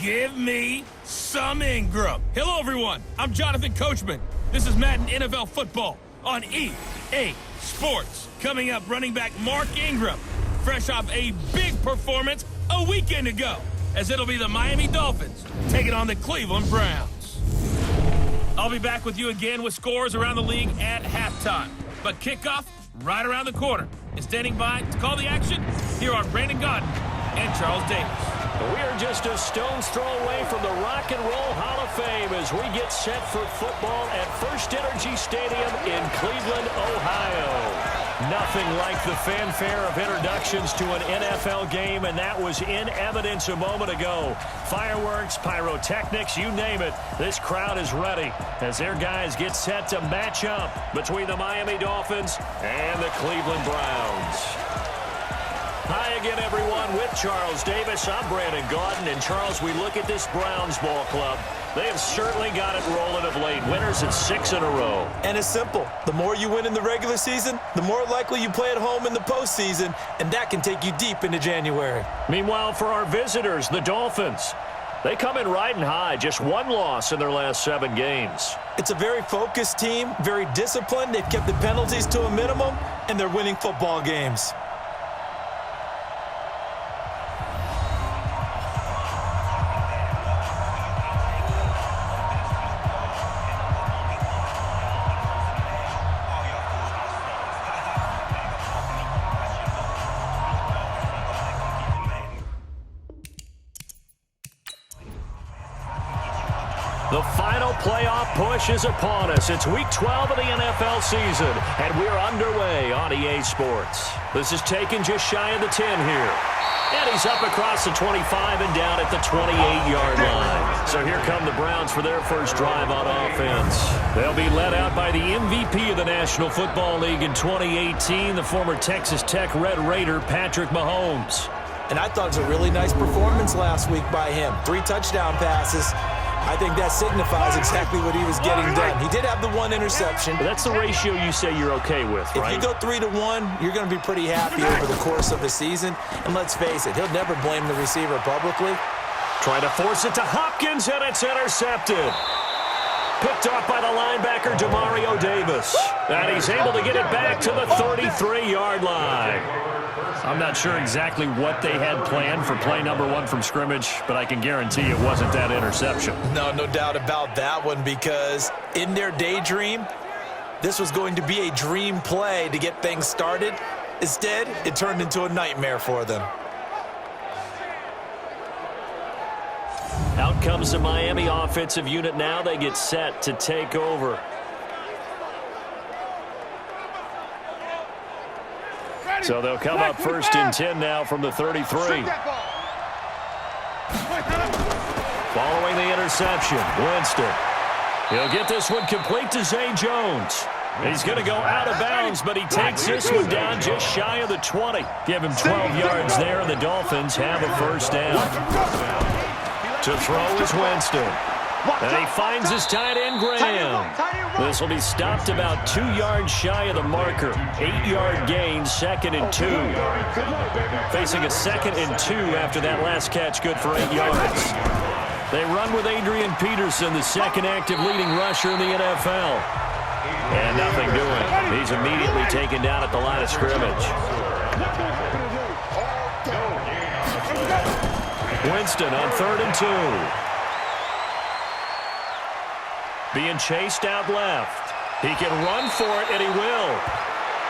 Give me some Ingram. Hello, everyone. I'm Jonathan Coachman. This is Madden NFL Football on EA Sports. Coming up, running back Mark Ingram, fresh off a big performance a weekend ago, as it'll be the Miami Dolphins taking on the Cleveland Browns. I'll be back with you again with scores around the league at halftime. But kickoff right around the corner. And standing by to call the action, here are Brandon Gaudin and Charles Davis. We are just a stone's throw away from the Rock and Roll Hall of Fame as we get set for football at First Energy Stadium in Cleveland, Ohio. Nothing like the fanfare of introductions to an NFL game, and that was in evidence a moment ago. Fireworks, pyrotechnics, you name it. This crowd is ready as their guys get set to match up between the Miami Dolphins and the Cleveland Browns. Hi again, everyone, with Charles Davis. I'm Brandon Gaudin, and Charles, we look at this Browns ball club. They have certainly got it rolling of late. Winners at 6 in a row. And it's simple. The more you win in the regular season, the more likely you play at home in the postseason, and that can take you deep into January. Meanwhile, for our visitors, the Dolphins, they come in riding high, just one loss in their last 7 games. It's a very focused team, very disciplined. They've kept the penalties to a minimum, and they're winning football games. The final playoff push is upon us. It's Week 12 of the NFL season, and we're underway on EA Sports. This is taken just shy of the 10 here. And he's up across the 25 and down at the 28-yard line. So here come the Browns for their first drive on offense. They'll be led out by the MVP of the National Football League in 2018, the former Texas Tech Red Raider, Patrick Mahomes. And I thought it was a really nice performance last week by him. 3 touchdown passes. I think that signifies exactly what he was getting done. He did have the 1 interception. But that's the ratio you say you're okay with, right? If you go 3-1, you're going to be pretty happy over the course of the season. And let's face it, he'll never blame the receiver publicly. Trying to force it to Hopkins, and it's intercepted. Picked off by the linebacker, Demario Davis. And he's able to get it back to the 33-yard line. I'm not sure exactly what they had planned for play number 1 from scrimmage, but I can guarantee it wasn't that interception. No doubt about that one, because in their daydream, this was going to be a dream play to get things started. Instead, it turned into a nightmare for them. Out comes the Miami offensive unit now. They get set to take over. So they'll come up first and 10 now from the 33. Following the interception, Winston. He'll get this one complete to Zay Jones. He's going to go out of bounds, but he takes this one down just shy of the 20. Give him 12 yards there, and the Dolphins have a first down. To throw is Winston. And he finds his tight end, Graham. This will be stopped about 2 yards shy of the marker. 8-yard gain, 2nd and 2. Facing a 2nd and 2 after that last catch, good for 8 yards. They run with Adrian Peterson, the second active leading rusher in the NFL. And nothing doing. He's immediately taken down at the line of scrimmage. Winston on 3rd and 2. Being chased out left. He can run for it, and he will.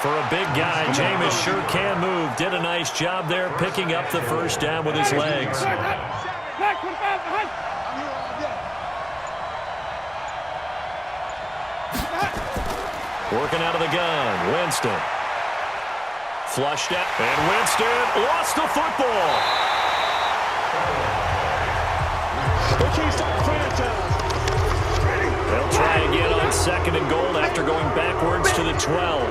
For a big guy, Jameis sure can move. Did a nice job there picking up the first down with his legs. Working out of the gun, Winston. Flushed out, and Winston lost the football. They'll try again on 2nd and goal after going backwards to the 12.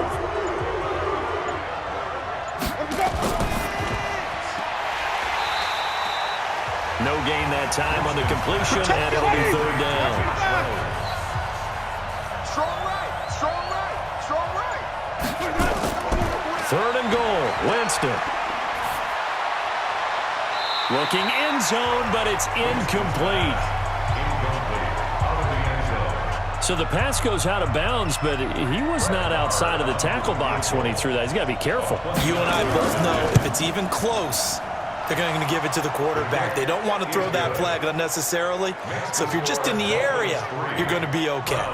No gain that time on the completion, and it'll be 3rd down. Strong right, strong right, strong right. 3rd and goal, Winston. Looking end zone, but it's incomplete. So the pass goes out of bounds, but he was not outside of the tackle box when he threw that. He's got to be careful. You and I both know if it's even close, they're going to give it to the quarterback. They don't want to throw that flag unnecessarily. So if you're just in the area, you're going to be okay.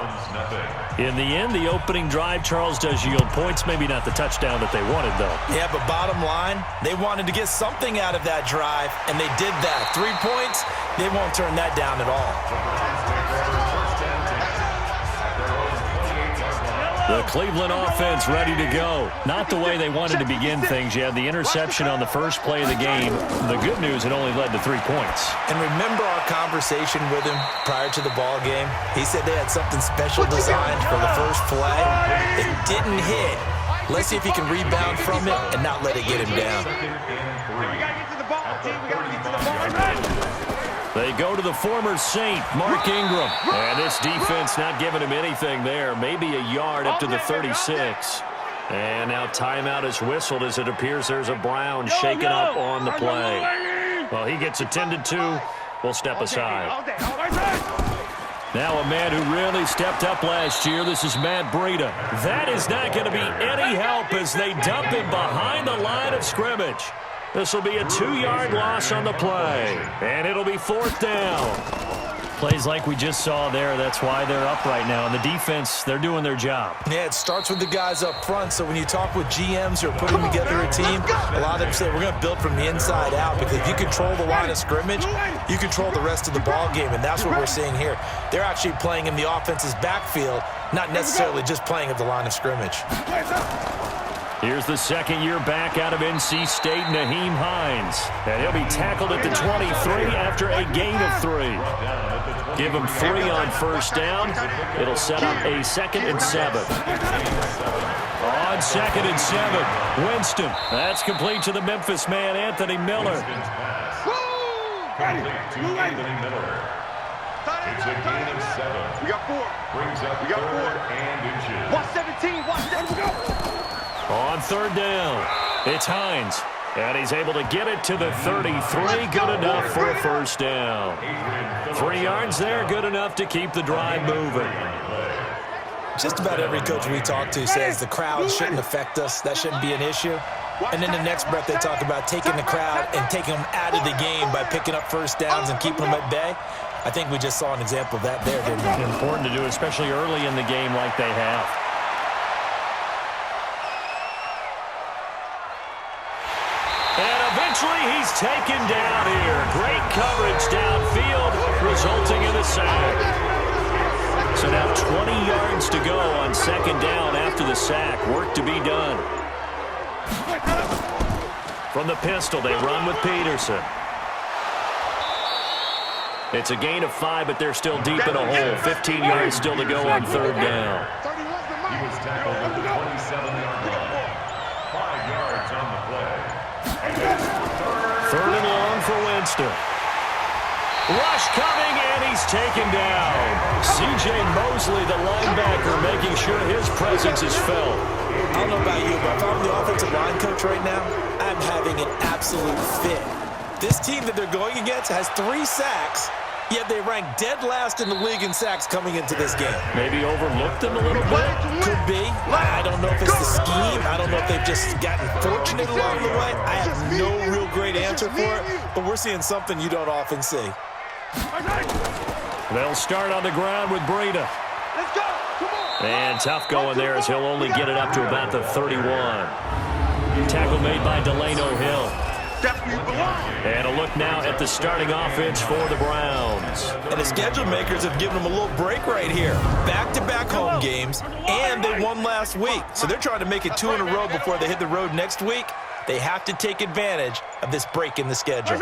In the end, the opening drive, Charles, does yield points. Maybe not the touchdown that they wanted, though. Yeah, but bottom line, they wanted to get something out of that drive, and they did that. 3 points, they won't turn that down at all. The Cleveland offense ready to go. Not the way they wanted to begin things. You had the interception on the first play of the game. The good news, it only led to 3 points. And remember our conversation with him prior to the ball game? He said they had something special designed for the first play. It didn't hit. Let's see if he can rebound from it and not let it get him down. They go to the former Saint, Mark Ingram. And this defense not giving him anything there. Maybe a yard up to the 36. And now timeout is whistled as it appears there's a Brown shaken up on the play. Well, he gets attended to. We'll step aside. Now a man who really stepped up last year. This is Matt Breida. That is not going to be any help as they dump him behind the line of scrimmage. This will be a 2-yard loss on the play, and it'll be 4th down. Plays like we just saw there, that's why they're up right now. And the defense, they're doing their job. Yeah, it starts with the guys up front. So when you talk with GMs who are putting together a team, a lot of them say we're going to build from the inside out, because if you control the line of scrimmage, you control the rest of the ball game, and that's what we're seeing here. They're actually playing in the offense's backfield, not necessarily just playing at the line of scrimmage. Here's the second-year back out of NC State, Nyheim Hines. And he'll be tackled at the 23 after a gain of 3. Give him 3 on first down. It'll set up a 2nd and 7. On 2nd and 7, Winston. That's complete to the Memphis man, Anthony Miller. It's a gain of 7. We got 4. Brings up 3rd and inches. Watch 17. Watch 17. On 3rd down, it's Hines. And he's able to get it to the 33. Good enough for a first down. 3 yards there, good enough to keep the drive moving. Just about every coach we talk to says the crowd shouldn't affect us. That shouldn't be an issue. And in the next breath, they talk about taking the crowd and taking them out of the game by picking up first downs and keeping them at bay. I think we just saw an example of that there, didn't we? Important to do, especially early in the game like they have. And eventually he's taken down here. Great coverage downfield, resulting in a sack. So now 20 yards to go on 2nd down after the sack. Work to be done. From the pistol, they run with Peterson. It's a gain of 5, but they're still deep in a hole. 15 yards still to go on 3rd down. He was tackled at the 27-yard line. 5 yards on the play. 3rd and long for Winston. Rush coming, and he's taken down. C.J. Mosley, the linebacker, making sure his presence is felt. I don't know about you, but if I'm the offensive line coach right now, I'm having an absolute fit. This team that they're going against has 3 sacks, yet they rank dead last in the league in sacks coming into this game. Maybe overlooked them a little bit? Could be. I don't know if it's the scheme. I don't know if they've just gotten fortunate along the way. I have no real great answer for it, but we're seeing something you don't often see. They'll start on the ground with Breida. Let's go. Come on. And tough going there as he'll only get it up to about the 31. Tackle made by Delano Hill. And a look now at the starting offense for the Browns. And the schedule makers have given them a little break right here. Back-to-back home games, and they won last week. So they're trying to make it 2 in a row before they hit the road next week. They have to take advantage of this break in the schedule.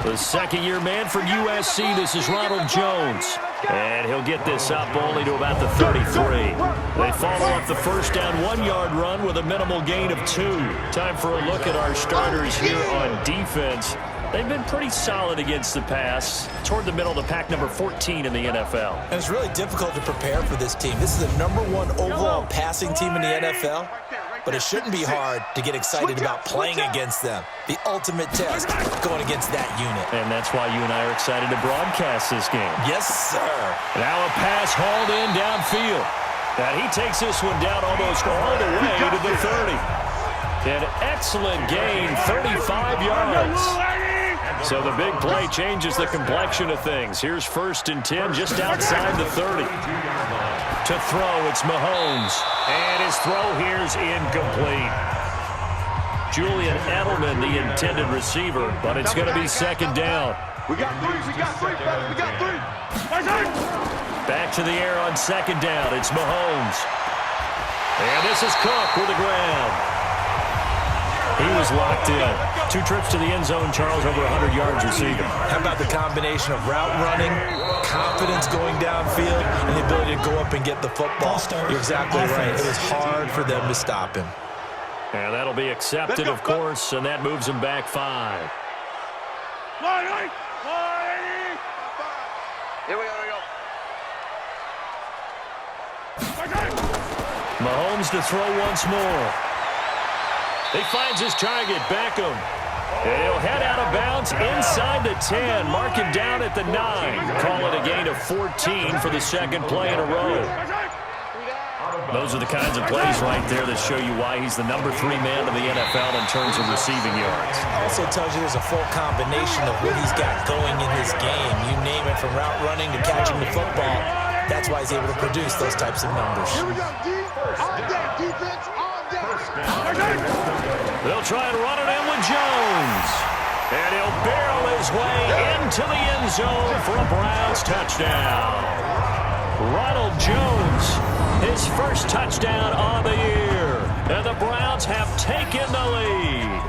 The second-year man from USC, this is Ronald Jones. And he'll get this up only to about the 33. They follow up the first down 1-yard run with a minimal gain of 2. Time for a look at our starters here on defense. They've been pretty solid against the pass, toward the middle of the pack, number 14 in the NFL. And it's really difficult to prepare for this team. This is the #1 overall passing team in the NFL. but it shouldn't be hard to get excited about playing against them. The ultimate test going against that unit. And that's why you and I are excited to broadcast this game. Yes, sir. Now a pass hauled in downfield. And he takes this one down almost all the way to the 30. An excellent gain, 35 yards. So the big play changes the complexion of things. Here's 1st and 10 just outside the 30. To throw, it's Mahomes. And his throw here's incomplete. Julian Edelman, the intended receiver, but it's going to be 2nd down. We got three, Back to the air on 2nd down. It's Mahomes. And this is Cook with the ground. He was locked in. 2 trips to the end zone, Charles, over 100 yards receiving. How about the combination of route running, confidence going downfield, and the ability to go up and get the football? You're exactly right. It was hard for them to stop him. And that'll be accepted, of course, and that moves him back 5. Here we go. Mahomes to throw once more. He finds his target, Beckham. And he'll head out of bounds inside the 10. Mark him down at the 9. Call it a gain of 14 for the 2nd play in a row. Those are the kinds of plays right there that show you why he's the number 3 man in the NFL in terms of receiving yards. Also tells you there's a full combination of what he's got going in his game. You name it, from route running to catching the football. That's why he's able to produce those types of numbers. Here we go, D. On deck, defense, on deck. They'll try and run it in with Jones. And he'll barrel his way into the end zone for a Browns touchdown. Ronald Jones, his first touchdown of the year. And the Browns have taken the lead.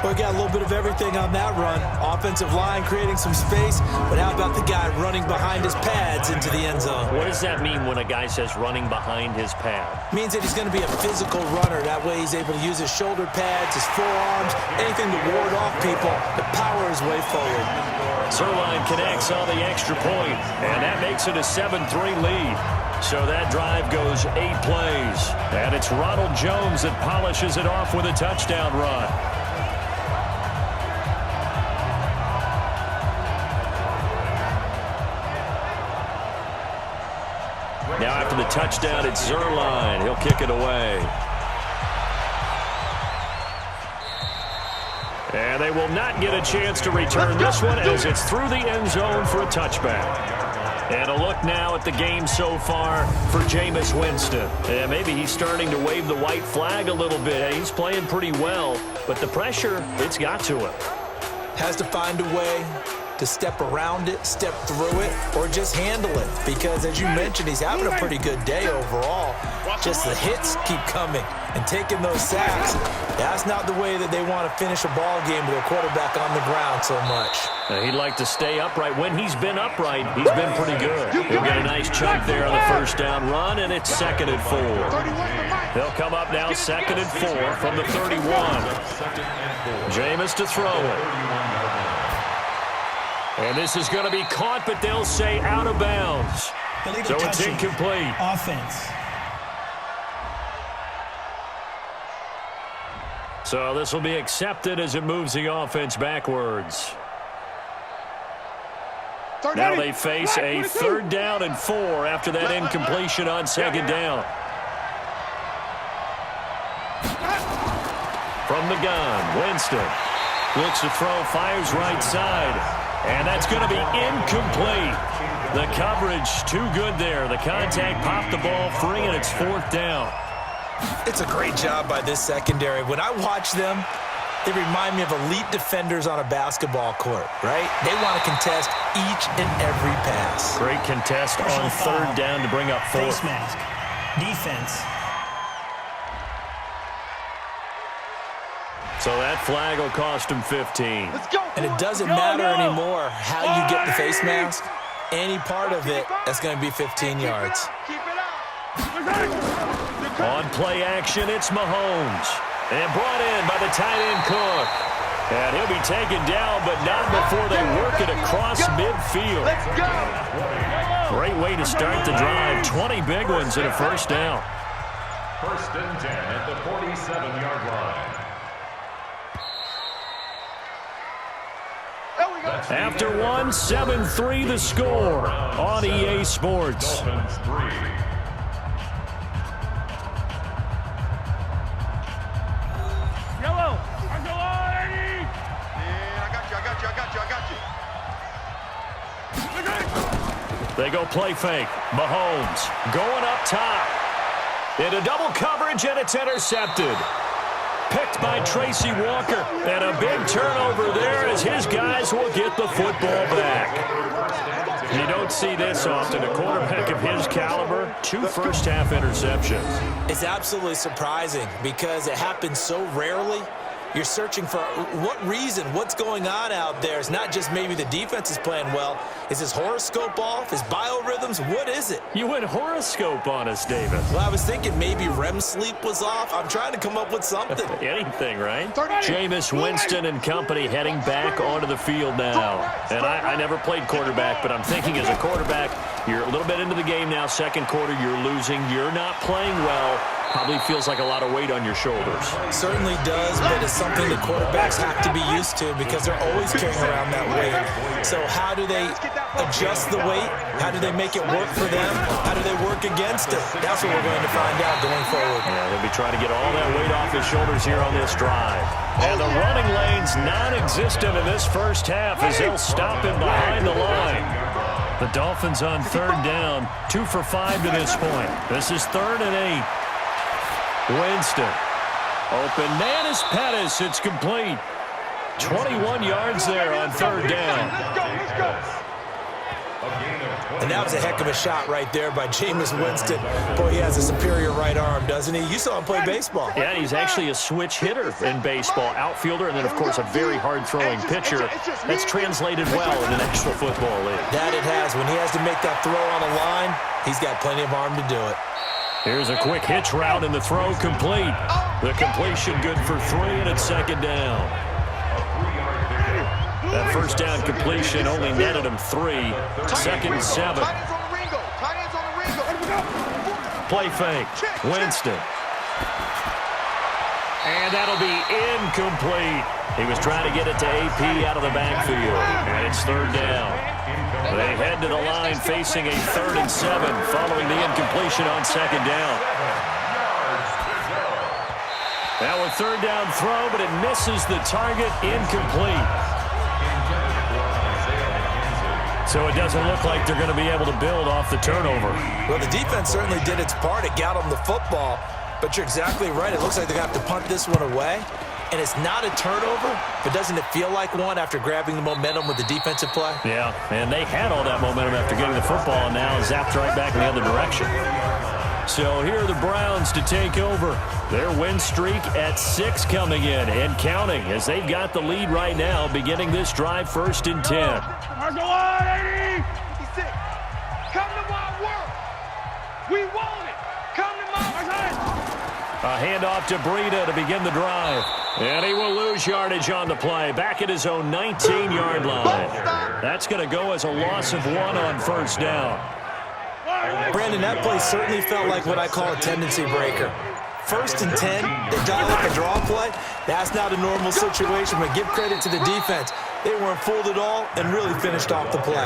Well, we got a little bit of everything on that run. Offensive line creating some space, but how about the guy running behind his pads into the end zone? What does that mean when a guy says running behind his pad? Means that he's going to be a physical runner. That way he's able to use his shoulder pads, his forearms, anything to ward off people, to power his way forward. Zerline connects on the extra point, and that makes it a 7-3 lead. So that drive goes 8 plays. And it's Ronald Jones that polishes it off with a touchdown run. Now after the touchdown, it's Zerline. He'll kick it away. And they will not get a chance to return this one as it's through the end zone for a touchback. And a look now at the game so far for Jameis Winston. And maybe he's starting to wave the white flag a little bit. He's playing pretty well, but the pressure, it's got to him. Has to find a way to step around it, step through it, or just handle it. Because as you mentioned, he's having a pretty good day overall. Just the hits keep coming and taking those sacks. That's not the way that they want to finish a ball game with a quarterback on the ground so much. Now, he'd like to stay upright. When he's been upright, he's been pretty good. He'll get a nice chunk there on the first down run, and it's 2nd and 4. They'll come up now 2nd and 4 from the 31. Jameis to throw it. And this is going to be caught, but they'll say out of bounds. So it's incomplete. Offense. So this will be accepted as it moves the offense backwards. Now they face a 3rd down and 4 after that incompletion on 2nd down. From the gun, Winston looks to throw, fires right side. And that's going to be incomplete. The coverage too good there. The contact popped the ball free, and it's 4th down. It's a great job by this secondary. When I watch them, they remind me of elite defenders on a basketball court, right? They want to contest each and every pass. Great contest on 3rd down to bring up 4th. Face mask. Defense. So that flag will cost him 15. And it doesn't matter anymore how you get the face mask. Any part of it, that's going to be 15 yards. On play action, it's Mahomes. And brought in by the tight end Cook. And he'll be taken down, but not before they work it across midfield. Great way to start the drive. 20 big ones and a first down. First and 10 at the 47-yard line. After one, 7-3 the score on EA Sports. Dolphins 3. Yellow. They go play fake. Mahomes going up top. Into double coverage, and it's intercepted. Picked by Tracy Walker. And a big turnover there as his guys will get the football back. You don't see this often. A quarterback of his caliber, 2 first-half interceptions. It's absolutely surprising because it happens so rarely. You're searching for what reason, what's going on out there. It's not just maybe the defense is playing well. Is his horoscope off? His biorhythms? What is it? You went horoscope on us, David. Well, I was thinking maybe REM sleep was off. I'm trying to come up with something. Anything, right? Jameis Winston and company heading back onto the field now. And I never played quarterback, but I'm thinking as a quarterback, you're a little bit into the game now. Second quarter, you're losing. You're not playing well. Probably feels like a lot of weight on your shoulders. Certainly does, but it's something the quarterbacks have to be used to because they're always carrying around that weight. So how do they adjust the weight? How do they make it work for them? How do they work against it? That's what we're going to find out going forward. Yeah, they'll be trying to get all that weight off his shoulders here on this drive. And the running lane's non-existent in this first half as they'll stop him behind the line. The Dolphins on third down, 2 for 5 to this point. This is 3rd and 8. Winston. Open man is Pettis. It's complete. 21 yards there on third down. And that was a heck of a shot right there by Jameis Winston. Boy, he has a superior right arm, doesn't he? You saw him play baseball. Yeah, he's actually a switch hitter in baseball. Outfielder, and then, of course, a very hard-throwing pitcher. That's translated well in the National Football League. That it has. When he has to make that throw on the line, he's got plenty of arm to do it. Here's a quick hitch route, and the throw complete. The completion good for 3, and it's second down. That first down completion only netted him 3. Second and 7. Play fake. Winston. And that'll be incomplete. He was trying to get it to AP out of the backfield. And it's third down. They head to the line facing a 3rd and 7 following the incompletion on second down. Now a third down throw, but it misses the target, incomplete. So it doesn't look like they're going to be able to build off the turnover. Well, the defense certainly did its part. It got them the football. But you're exactly right. It looks like they're going to have to punt this one away. And it's not a turnover, but doesn't it feel like one after grabbing the momentum with the defensive play? Yeah, and they had all that momentum after getting the football, and now zapped right back in the other direction. So here are the Browns to take over. Their win streak at 6 coming in and counting as they've got the lead right now, beginning this drive 1st and 10. Come to my work. We want it. Come to my work. A handoff to Breida to begin the drive. And he will lose yardage on the play. Back at his own 19-yard line. That's going to go as a loss of 1 on first down. Brandon, that play certainly felt like what I call a tendency breaker. 1st and 10, they dial up a draw play. That's not a normal situation, but give credit to the defense. They weren't fooled at all and really finished off the play.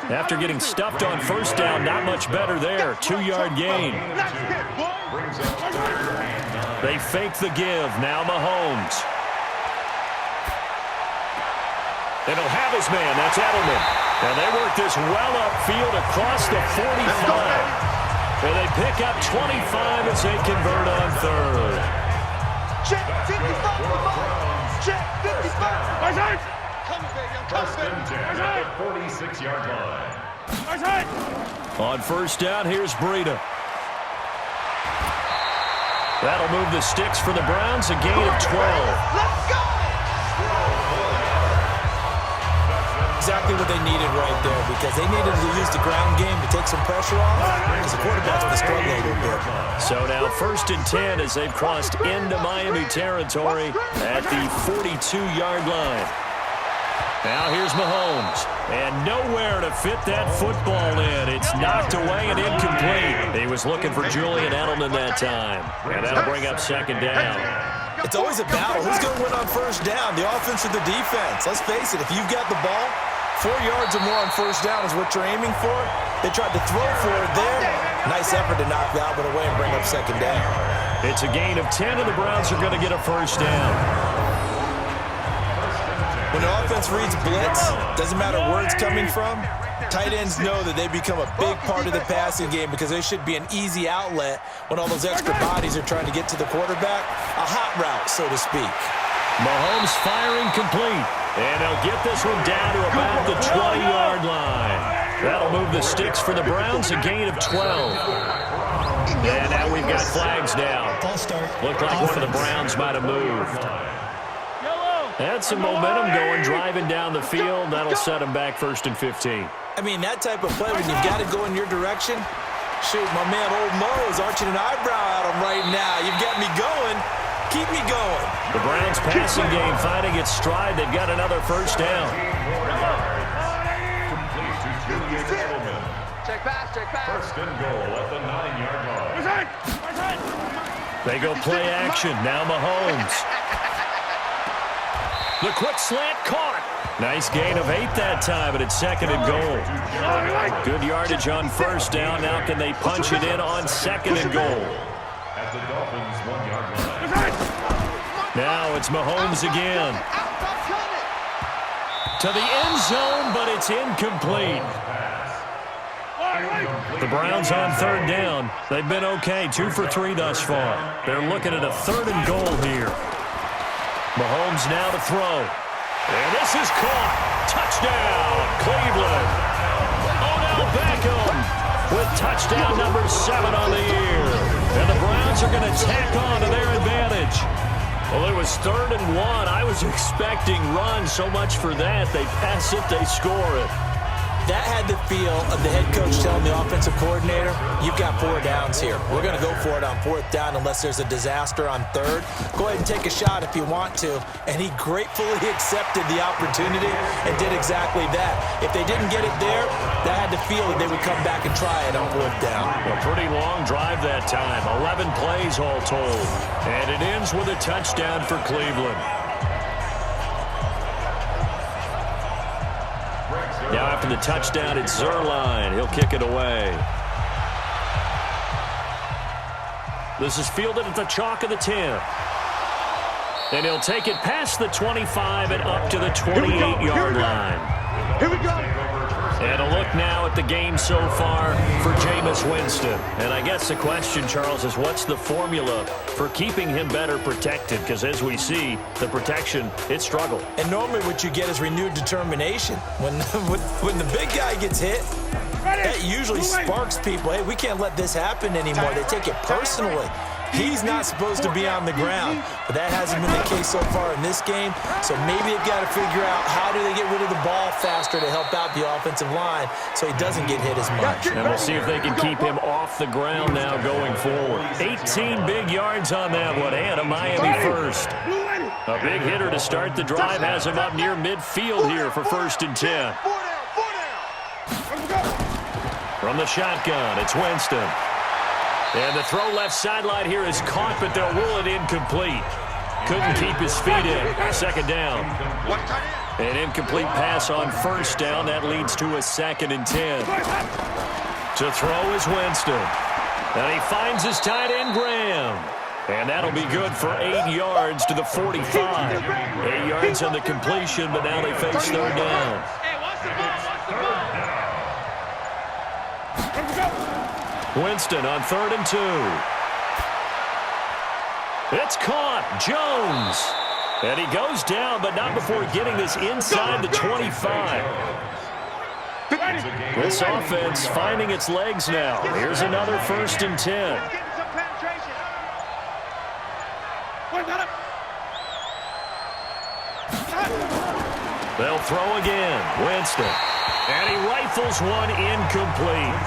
After getting stuffed on first down, not much better there. 2-yard gain. They fake the give. Now Mahomes. And he'll have his man. That's Edelman. And they work this well upfield across the 45. And they pick up 25 as they convert on third. Check 55. Check 55. First and 10 at the 46-yard line. On first down, here's Breida. That'll move the sticks for the Browns, a gain of 12. Let's go! Exactly what they needed right there because they needed to use the ground game to take some pressure off because the quarterback's been struggling a little bit. So now 1st and 10 as they've crossed into Miami territory at the 42-yard line. Now here's Mahomes. And nowhere to fit that football in. It's knocked away and incomplete. He was looking for Julian Edelman that time. And that'll bring up second down. It's always a battle. Who's going to win on first down, the offense or the defense? Let's face it, if you've got the ball, 4 yards or more on first down is what you're aiming for. They tried to throw for it there. Nice effort to knock that one away and bring up second down. It's a gain of 10, and the Browns are going to get a first down. When the offense reads blitz, doesn't matter where it's coming from, tight ends know that they become a big part of the passing game because they should be an easy outlet when all those extra bodies are trying to get to the quarterback. A hot route, so to speak. Mahomes firing complete. And they'll get this one down to about the 20-yard line. That'll move the sticks for the Browns, a gain of 12. And now we've got flags down. Looked like one of the Browns might have moved. Had some momentum going, driving down the field. That'll set them back 1st and 15. I mean, that type of play, when you've got to go in your direction, shoot, my man Old Mo is arching an eyebrow at him right now. You've got me going. Keep me going. The Browns passing game finding its stride. They've got another first down. Check pass, check pass. 1st and goal at the 9-yard line. They go play action. Now Mahomes. The quick slant caught. Nice gain of 8 that time, but it's 2nd and goal. Good yardage on first down. Now can they punch it in on 2nd and goal? At the Dolphins' 1-yard line. Now it's Mahomes again. To the end zone, but it's incomplete. The Browns on 3rd down. They've been okay, 2 for 3 thus far. They're looking at a 3rd and goal here. Mahomes now to throw. And this is caught. Touchdown, Cleveland. Odell Beckham with touchdown number 7 on the year. And the Browns are going to tack on to their advantage. Well, it was 3rd and 1. I was expecting run, so much for that. They pass it, they score it. That had the feel of the head coach telling the offensive coordinator, you've got 4 downs here. We're going to go for it on 4th down unless there's a disaster on 3rd. Go ahead and take a shot if you want to. And he gratefully accepted the opportunity and did exactly that. If they didn't get it there, that had the feel that they would come back and try it on 4th down. A pretty long drive that time. 11 plays all told. And it ends with a touchdown for Cleveland. Now after the touchdown, it's Zerline. He'll kick it away. This is fielded at the chalk of the 10. And he'll take it past the 25 and up to the 28-yard line. Here we go. And a look now at the game so far for Jameis Winston. And I guess the question, Charles, is what's the formula for keeping him better protected? Because as we see, the protection, it struggled. And normally what you get is renewed determination. When the big guy gets hit, that usually sparks people. Hey, we can't let this happen anymore. They take it personally. He's not supposed to be on the ground, but that hasn't been the case so far in this game. So maybe they've got to figure out how do they get rid of the ball faster to help out the offensive line so he doesn't get hit as much. And we'll see if they can keep him off the ground now going forward. 18 big yards on that one, and a Miami first. A big hitter to start the drive has him up near midfield here for 1st and 10. From the shotgun, it's Winston. And the throw left sideline here is caught, but they'll rule it incomplete. Couldn't keep his feet in. 2nd down. An incomplete pass on 1st down. That leads to a 2nd and 10. To throw is Winston. And he finds his tight end, Graham. And that'll be good for 8 yards to the 45. 8 yards on the completion, but now they face 3rd down. Winston on 3rd and 2. It's caught. Jones. And he goes down, but not before getting this inside the 25. This offense finding its legs now. Here's another 1st and 10. They'll throw again. Winston. And he rifles one incomplete.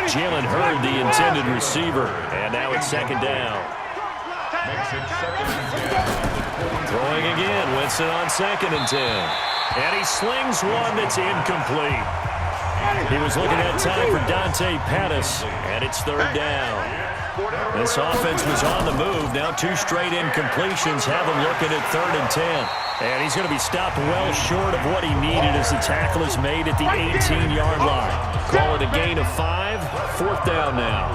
Jalen Hurd, the intended receiver. And now it's 2nd down. Makes it 2nd and 10. Throwing again. Winston on 2nd and 10. And he slings one that's incomplete. He was looking at time for Dante Pettis, and it's third down. This offense was on the move. Now 2 straight incompletions have him looking at 3rd and 10. And he's going to be stopped well short of what he needed as the tackle is made at the 18-yard line. Call it a gain of 5, 4th down now.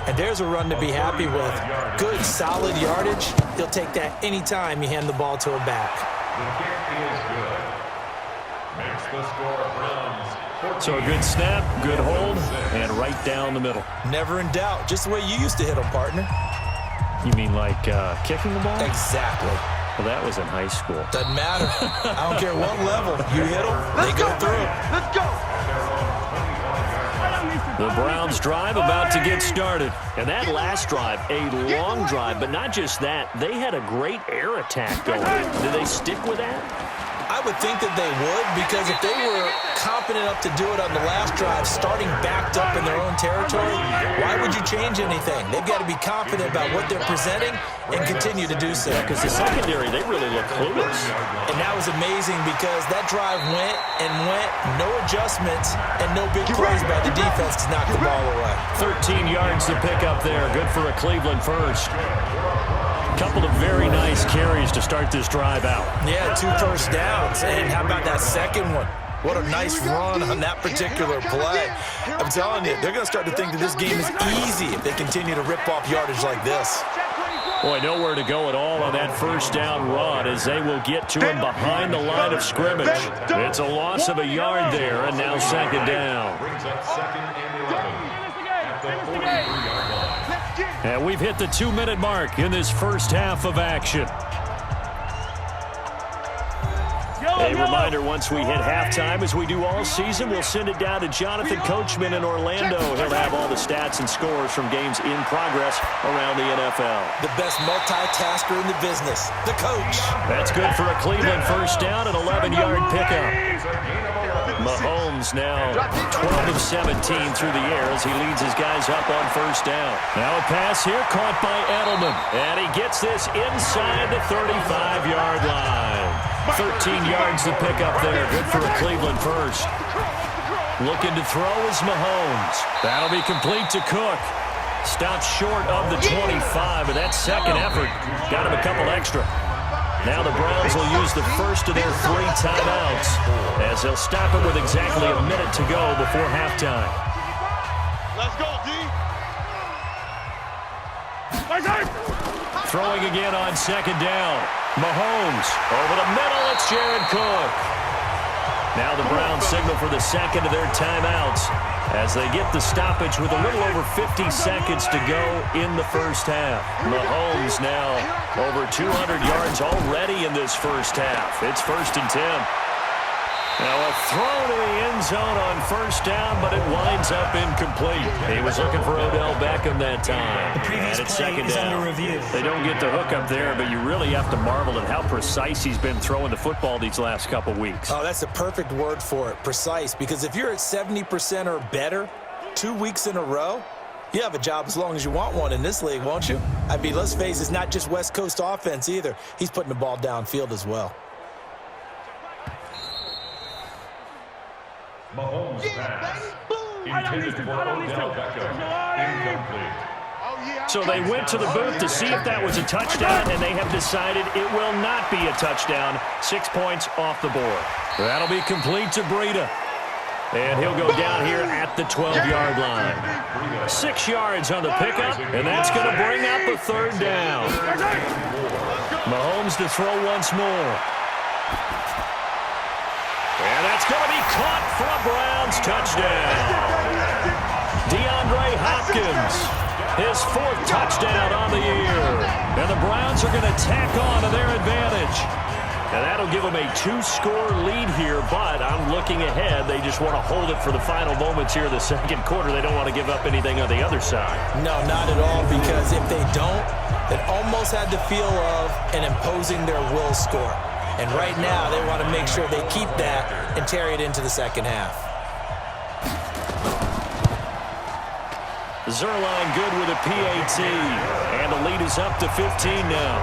And there's a run to be happy with. Good, solid yardage. He'll take that anytime you hand the ball to a back. The kick is good. Makes the score Browns. So a good snap, good hold, and right down the middle. Never in doubt. Just the way you used to hit them, partner. You mean like kicking the ball? Exactly. Well, that was in high school. Doesn't matter. I don't care what level. You hit them, they go through. Let's go. The Browns drive about to get started. And that last drive, a long drive, but not just that. They had a great air attack going. Did they stick with that? I would think that they would, because if they were confident enough to do it on the last drive, starting backed up in their own territory, why would you change anything? They've got to be confident about what they're presenting and continue to do so. Because the secondary, they really look clueless. And that was amazing because that drive went and went, no adjustments, and no big plays by the defense to knock the ball away. 13 yards to pick up there. Good for a Cleveland first. Couple of very nice carries to start this drive out. Yeah, 2 first downs. And how about that second one? What a nice run on that particular play. I'm telling you, they're going to start to think that this game is easy if they continue to rip off yardage like this. Boy, nowhere to go at all on that first down run as they will get to him behind the line of scrimmage. It's a loss of a yard there, and now 2nd down. Brings up 2nd and 11 at the 43-yard line. And we've hit the 2-minute mark in this first half of action. A reminder, once we hit halftime, as we do all season, we'll send it down to Jonathan Coachman in Orlando. He'll have all the stats and scores from games in progress around the NFL. The best multitasker in the business, the coach. That's good for a Cleveland first down, an 11-yard pickup. Mahomes now 12 of 17 through the air as he leads his guys up on first down. Now a pass here caught by Edelman. And he gets this inside the 35-yard line. 13 yards to pick up there. Good for a Cleveland first. Looking to throw is Mahomes. That'll be complete to Cook. Stopped short of the 25, but that second effort got him a couple extra. Now the Browns will use the first of their 3 timeouts as they'll stop it with exactly a minute to go before halftime. Let's go, D. Throwing again on 2nd down. Mahomes over the middle. It's Jared Cook. Now the Browns signal for the second of their timeouts as they get the stoppage with a little over 50 seconds to go in the first half. Mahomes now over 200 yards already in this first half. It's 1st and 10. Now a throw to the end zone on first down, but it winds up incomplete. He was looking for Odell Beckham that time. And it's 2nd down. They don't get the hook up there, but you really have to marvel at how precise he's been throwing the football these last couple weeks. Oh, that's the perfect word for it, precise, because if you're at 70% or better 2 weeks in a row, you have a job as long as you want one in this league, won't you? I mean, let's face it, it's not just West Coast offense either. He's putting the ball downfield as well. Mahomes pass. Intended for Odell Beckham. Incomplete. So they went to the booth to see if that was a touchdown, and they have decided it will not be a touchdown. 6 points off the board. That'll be complete to Breida. And he'll go down here at the 12-yard line. 6 yards on the pickup, and that's going to bring up a 3rd down. Mahomes to throw once more. And that's going to be caught for a Browns touchdown. DeAndre Hopkins, his 4th touchdown on the year. And the Browns are going to tack on to their advantage. And that'll give them a 2-score lead here, but I'm looking ahead. They just want to hold it for the final moments here in the 2nd quarter. They don't want to give up anything on the other side. No, not at all, because if they don't, it almost had the feel of an imposing their will score. And right now, they want to make sure they keep that and carry it into the 2nd half. Zerline good with a PAT. And the lead is up to 15 now.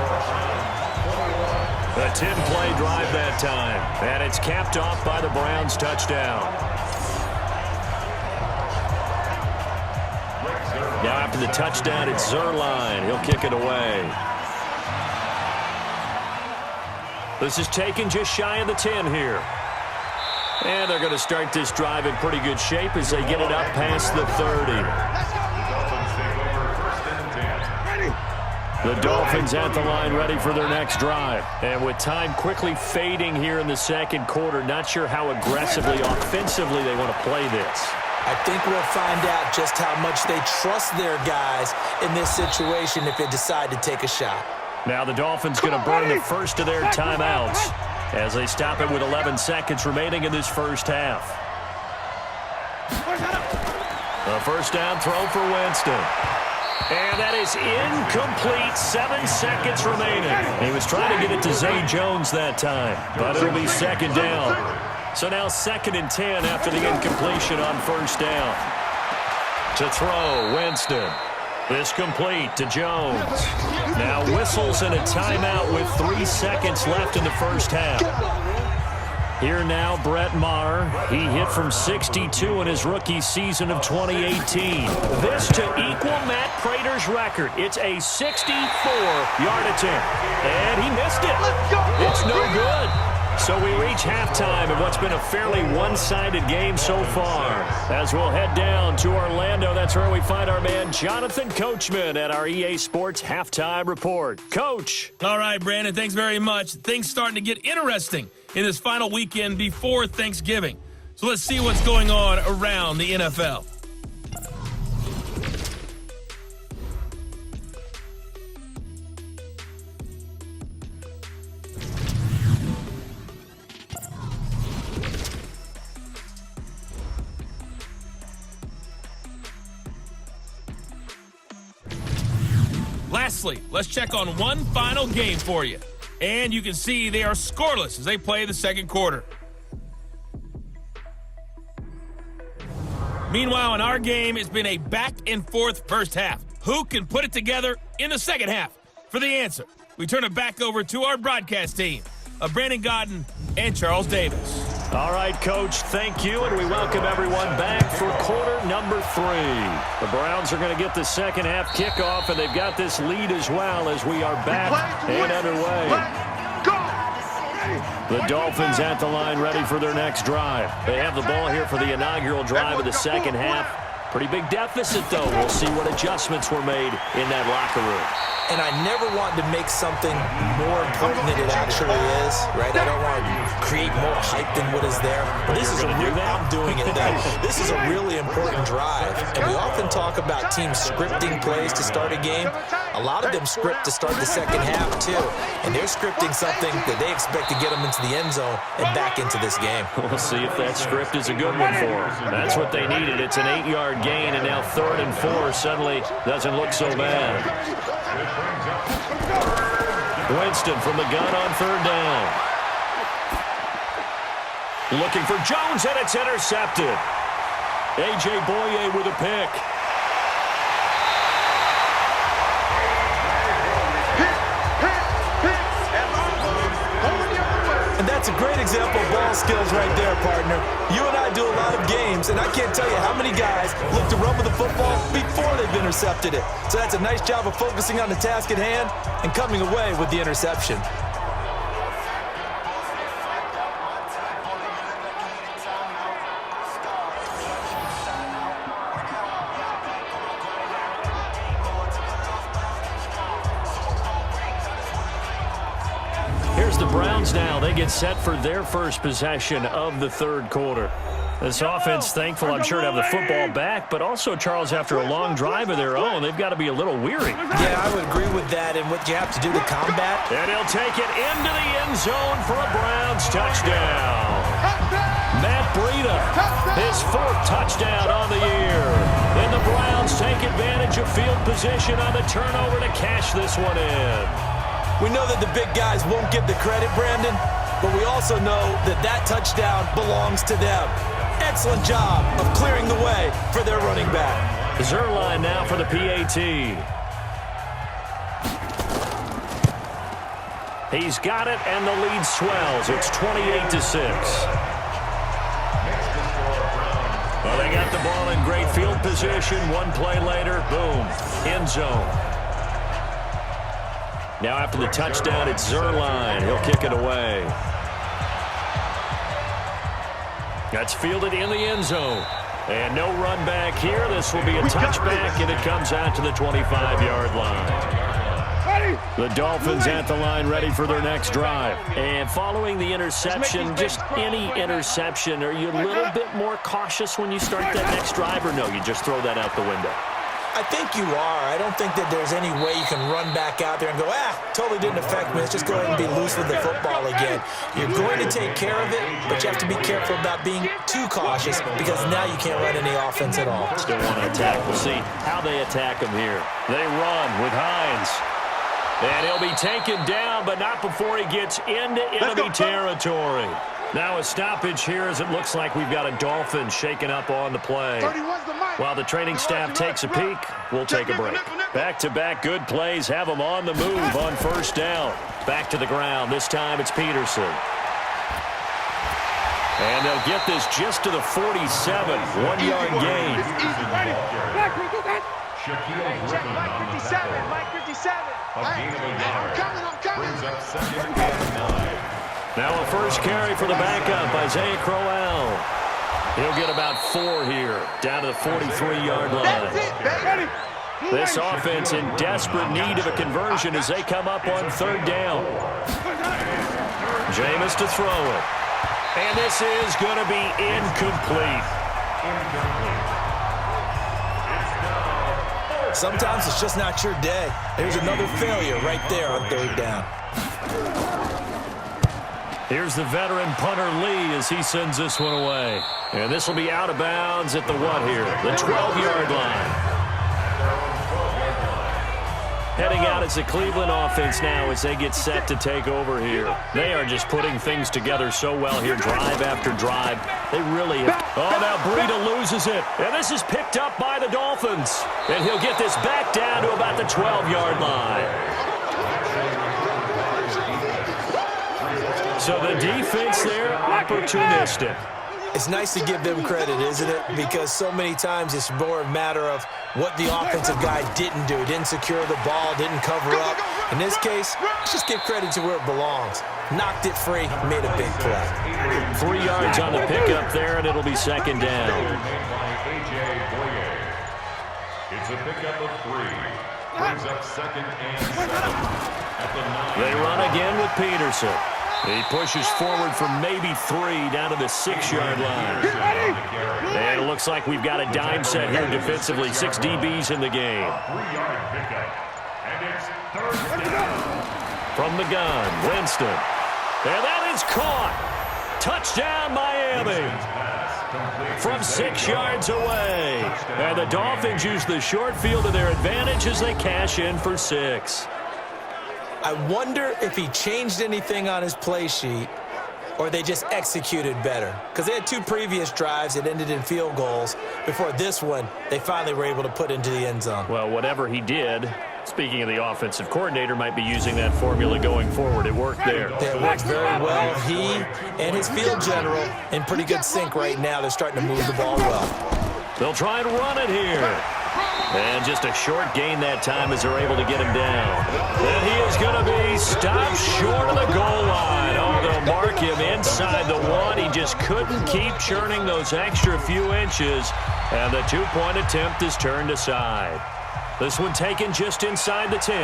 A 10-play drive that time, and it's capped off by the Browns' touchdown. Now after the touchdown, it's Zuerlein. He'll kick it away. This is taken just shy of the 10 here. And they're going to start this drive in pretty good shape as they get it up past the 30. The Dolphins at the line ready for their next drive. And with time quickly fading here in the second quarter, not sure how aggressively, offensively they want to play this. I think we'll find out just how much they trust their guys in this situation if they decide to take a shot. Now the Dolphins going to burn the first of their timeouts as they stop it with 11 seconds remaining in this first half. A first down throw for Winston. And that is incomplete. 7 seconds remaining. He was trying to get it to Zay Jones that time, but it'll be second down. So now 2nd and 10 after the incompletion on first down. To throw, Winston. This complete to Jones. Now whistles and a timeout with 3 seconds left in the first half. Here now, Brett Maher. He hit from 62 in his rookie season of 2018. This to equal Matt Prater's record. It's a 64-yard attempt. And he missed it. It's no good. So we reach halftime in what's been a fairly one-sided game so far. As we'll head down to Orlando, that's where we find our man Jonathan Coachman at our EA Sports Halftime Report. Coach. All right, Brandon, thanks very much. Things starting to get interesting in this final weekend before Thanksgiving. So let's see what's going on around the NFL. Lastly, let's check on one final game for you. And you can see they are scoreless as they play the second quarter. Meanwhile, in our game, it's been a back-and-forth first half. Who can put it together in the second half? For the answer, we turn it back over to our broadcast team of Brandon Godden and Charles Davis. All right, Coach, thank you, and we welcome everyone back for quarter number 3. The Browns are going to get the second half kickoff, and they've got this lead as well as we are back and underway. The Dolphins at the line ready for their next drive. They have the ball here for the inaugural drive of the second half. Pretty big deficit, though. We'll see what adjustments were made in that locker room. And I never want to make something more important than it actually is, right? I don't want to create more hype than what is there. But this is a real, I'm doing it though. This is a really important drive. And we often talk about teams scripting plays to start a game. A lot of them script to start the second half too. And they're scripting something that they expect to get them into the end zone and back into this game. We'll see if that script is a good one for them. That's what they needed. It's an 8-yard gain, and now 3rd and 4 suddenly doesn't look so bad. Winston from the gun on 3rd down. Looking for Jones, and it's intercepted. A.J. Boye with a pick. And that's a great example of ball skills right there, partner. You and I do a lot of games, and I can't tell you how many guys look to run with the football before they've intercepted it. So that's a nice job of focusing on the task at hand and coming away with the interception. The Browns now, they get set for their first possession of the third quarter. This offense, thankful, I'm sure, to have the football back, but also, Charles, after a long drive of their own, they've got to be a little weary. Yeah, I would agree with that, and what you have to do to combat. And he'll take it into the end zone for a Browns touchdown. Matt Breida, his 4th touchdown on the year. Then the Browns take advantage of field position on the turnover to cash this one in. We know that the big guys won't get the credit, Brandon, but we also know that that touchdown belongs to them. Excellent job of clearing the way for their running back. Zuerlein now for the PAT. He's got it, and the lead swells. It's 28-6. Well, they got the ball in great field position. One play later, boom, end zone. Now after the touchdown, it's Zerline. He'll kick it away. That's fielded in the end zone. And no run back here. This will be a touchback, and it comes out to the 25-yard line. The Dolphins at the line ready for their next drive. And following the interception, just any interception, are you a little bit more cautious when you start that next drive, or no, you just throw that out the window? I think you are. I don't think that there's any way you can run back out there and go, totally didn't affect me. Let's just go ahead and be loose with the football again. You're going to take care of it, but you have to be careful about being too cautious because now you can't run any offense at all. Still want to attack. We'll see how they attack him here. They run with Hines. And he'll be taken down, but not before he gets into enemy territory. Now a stoppage here as it looks like we've got a Dolphin shaking up on the play. While the training staff takes a peek, we'll take a break. Back-to-back good plays have them on the move on first down. Back to the ground. This time it's Peterson. And they'll get this just to the 47. 1-yard gain. Mike 57. Mike 57. I'm coming. Brings up second and 9. Now a first carry for the backup, Isaiah Crowell. He'll get about 4 here, down to the 43-yard line. This offense in desperate need of a conversion as they come up on third down. Jameis to throw it. And this is going to be incomplete. Sometimes it's just not your day. There's another failure right there on third down. Here's the veteran punter Lee as he sends this one away. And this will be out of bounds at the what here? The 12-yard line. Heading out as the Cleveland offense now as they get set to take over here. They are just putting things together so well here, drive after drive. They really have. Oh, now Breida loses it. And this is picked up by the Dolphins. And he'll get this back down to about the 12-yard line. So the defense there, opportunistic. It's nice to give them credit, isn't it? Because so many times it's more a matter of what the offensive guy didn't do. Didn't secure the ball, didn't cover up. In this case, let's just give credit to where it belongs. Knocked it free, made a big play. 3 yards on the pickup there, and it'll be second down. It's a pickup of 3. Brings up second and 7. They run again with Peterson. He pushes forward for maybe 3 down to the 6-yard line. And it looks like we've got a dime set here defensively. 6 DBs in the game. 3-yard pickup. And it's third down. From the gun, Winston. And that is caught. Touchdown, Miami. From 6 yards away. And the Dolphins use the short field to their advantage as they cash in for 6. I wonder if he changed anything on his play sheet or they just executed better. Because they had 2 previous drives that ended in field goals. Before this one, they finally were able to put into the end zone. Well, whatever he did, speaking of the offensive coordinator, might be using that formula going forward. It worked there. It worked very well. He and his field general in pretty good sync right now. They're starting to move the ball well. They'll try and run it here. And just a short gain that time as they're able to get him down. And he is going to be stopped short of the goal line. Oh, they'll mark him inside the 1. He just couldn't keep churning those extra few inches. And the 2-point attempt is turned aside. This one taken just inside the 10.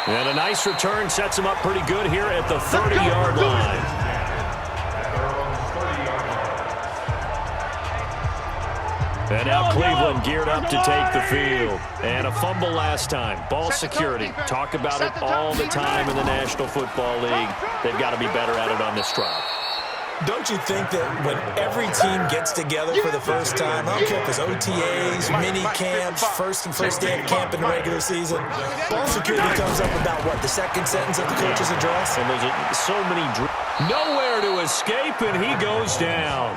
And a nice return sets him up pretty good here at the 30-yard line. And now Cleveland geared up to take the field. And a fumble last time. Ball security. Talk about it all the time in the National Football League. They've got to be better at it on this drive. Don't you think that when every team gets together for the first time, I don't care if it's OTAs, mini camps, first day of camp in the regular season, ball security comes up about what, the second sentence of the coach's address? And there's so many Nowhere to escape, and he goes down.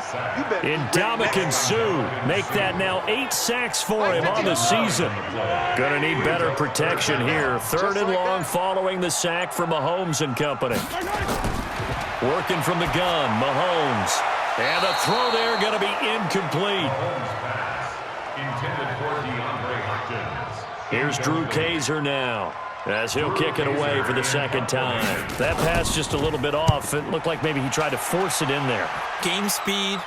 Ndamukong Suh make that now 8 sacks for him on the season. Gonna need better protection here. 3rd and long following the sack from Mahomes and company. Working from the gun, Mahomes. And the throw there going to be incomplete. Here's Drew Kaiser now, as he'll kick it away for the 2nd time. That pass just a little bit off. It looked like maybe he tried to force it in there. Game speed,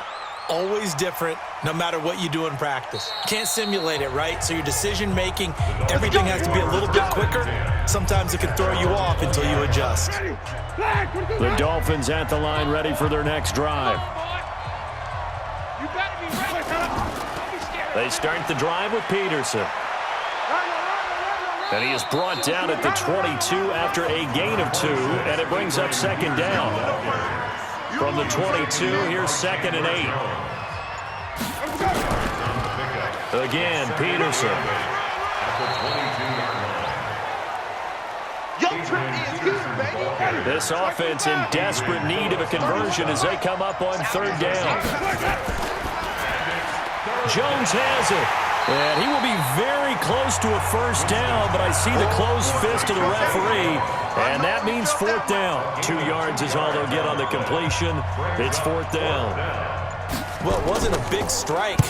always different, no matter what you do in practice. Can't simulate it, right? So your decision-making, everything has to be a little bit quicker. Sometimes it can throw you off until you adjust. The Dolphins at the line ready for their next drive. They start the drive with Peterson. And he is brought down at the 22 after a gain of 2, and it brings up 2nd down. From the 22, here's 2nd and 8. Again, Peterson. This offense in desperate need of a conversion as they come up on 3rd down. Jones has it. And he will be very close to a 1st down, but I see the closed fist of the referee, and that means 4th down. 2 yards is all they'll get on the completion. It's 4th down. Well, it wasn't a big strike,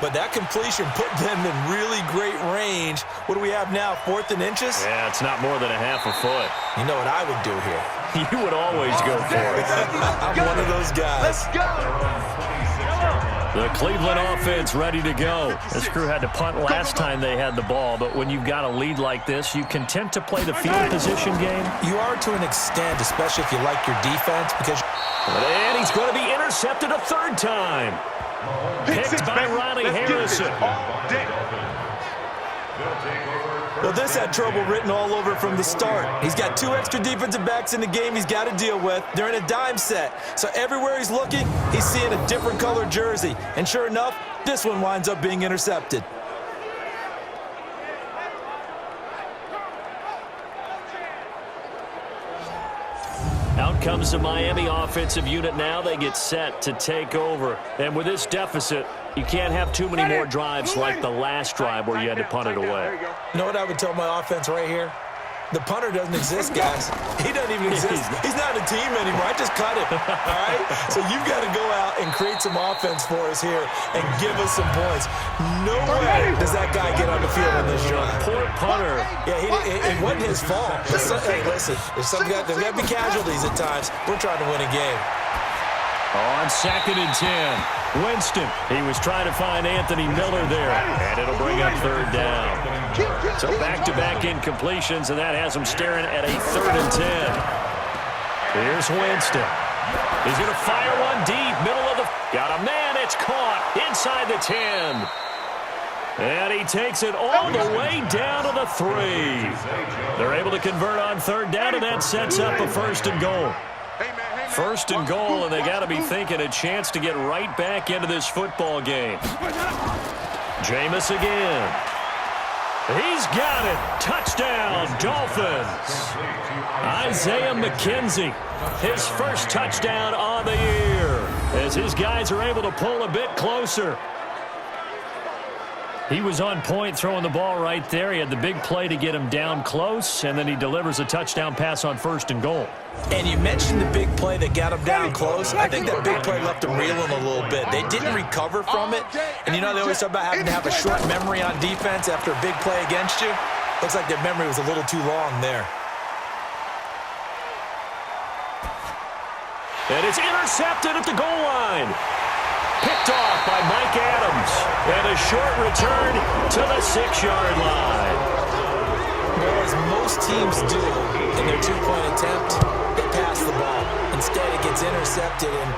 but that completion put them in really great range. What do we have now, 4th and inches? Yeah, it's not more than a half a foot. You know what I would do here? You would always go for it. I'm one of those guys. Let's go. The Cleveland offense ready to go. This crew had to punt last time they had the ball, but when you've got a lead like this, you content to play the field position game? You are to an extent, especially if you like your defense, because... And he's going to be intercepted a 3rd time. Picked by Riley Harrison. Well, this had trouble written all over from the start. He's got 2 extra defensive backs in the game he's got to deal with. They're in a dime set. So everywhere he's looking, he's seeing a different colored jersey. And sure enough, this one winds up being intercepted. Out comes the Miami offensive unit now. They get set to take over. And with this deficit, you can't have too many more drives like the last drive where you had to punt it away. You know what I would tell my offense right here? The punter doesn't exist, guys. He doesn't even exist. He's not a team anymore. I just cut him, all right? So you've got to go out and create some offense for us here and give us some points. No way does that guy get on the field on this drive. Poor punter. Yeah, it wasn't his fault. Hey, listen, there's got to be casualties at times. We're trying to win a game. On 2nd and 10, Winston. He was trying to find Anthony Miller there, and it'll bring up 3rd down. So back-to-back incompletions, and that has him staring at a 3rd and 10. Here's Winston. He's going to fire one deep, middle of the... Got a man, it's caught inside the 10. And he takes it all the way down to the 3. They're able to convert on 3rd down, and that sets up a 1st and goal. 1st and goal, and they got to be thinking a chance to get right back into this football game. Jameis again. He's got it. Touchdown, Dolphins. Isaiah McKenzie, his 1st touchdown on the year, as his guys are able to pull a bit closer. He was on point throwing the ball right there. He had the big play to get him down close, and then he delivers a touchdown pass on 1st and goal. And you mentioned the big play that got him down close. I think that big play left him reeling a little bit. They didn't recover from it. And you know, they always talk about having to have a short memory on defense after a big play against you. Looks like their memory was a little too long there. And it's intercepted at the goal line. Picked off by Mike Adams. And a short return to the 6-yard line. Well, as most teams do in their 2-point attempt, they pass the ball. Instead, it gets intercepted. And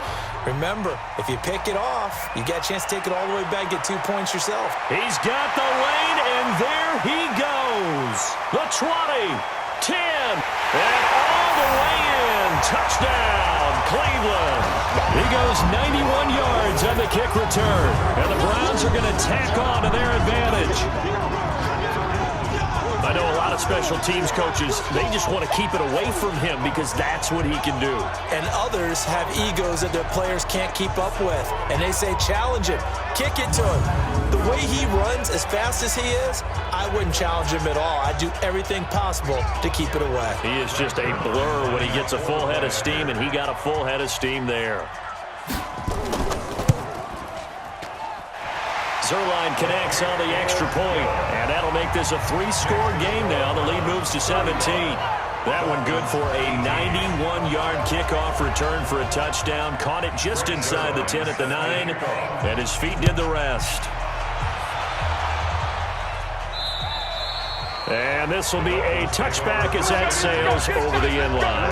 remember, if you pick it off, you got a chance to take it all the way back, get 2 points yourself. He's got the lane, and there he goes. The 20, 10, and all the way in. Touchdown, Cleveland. He goes 91 yards on the kick return, and the Browns are going to tack on to their advantage. I know a lot of special teams coaches, they just want to keep it away from him because that's what he can do. And others have egos that their players can't keep up with. And they say, challenge him, kick it to him. The way he runs as fast as he is, I wouldn't challenge him at all. I'd do everything possible to keep it away. He is just a blur when he gets a full head of steam, and he got a full head of steam there. Zerline connects on the extra point, and that'll make this a 3-score game now. The lead moves to 17. That one good for a 91-yard kickoff return for a touchdown. Caught it just inside the 10 at the 9, and his feet did the rest. And this will be a touchback as that sails over the end line.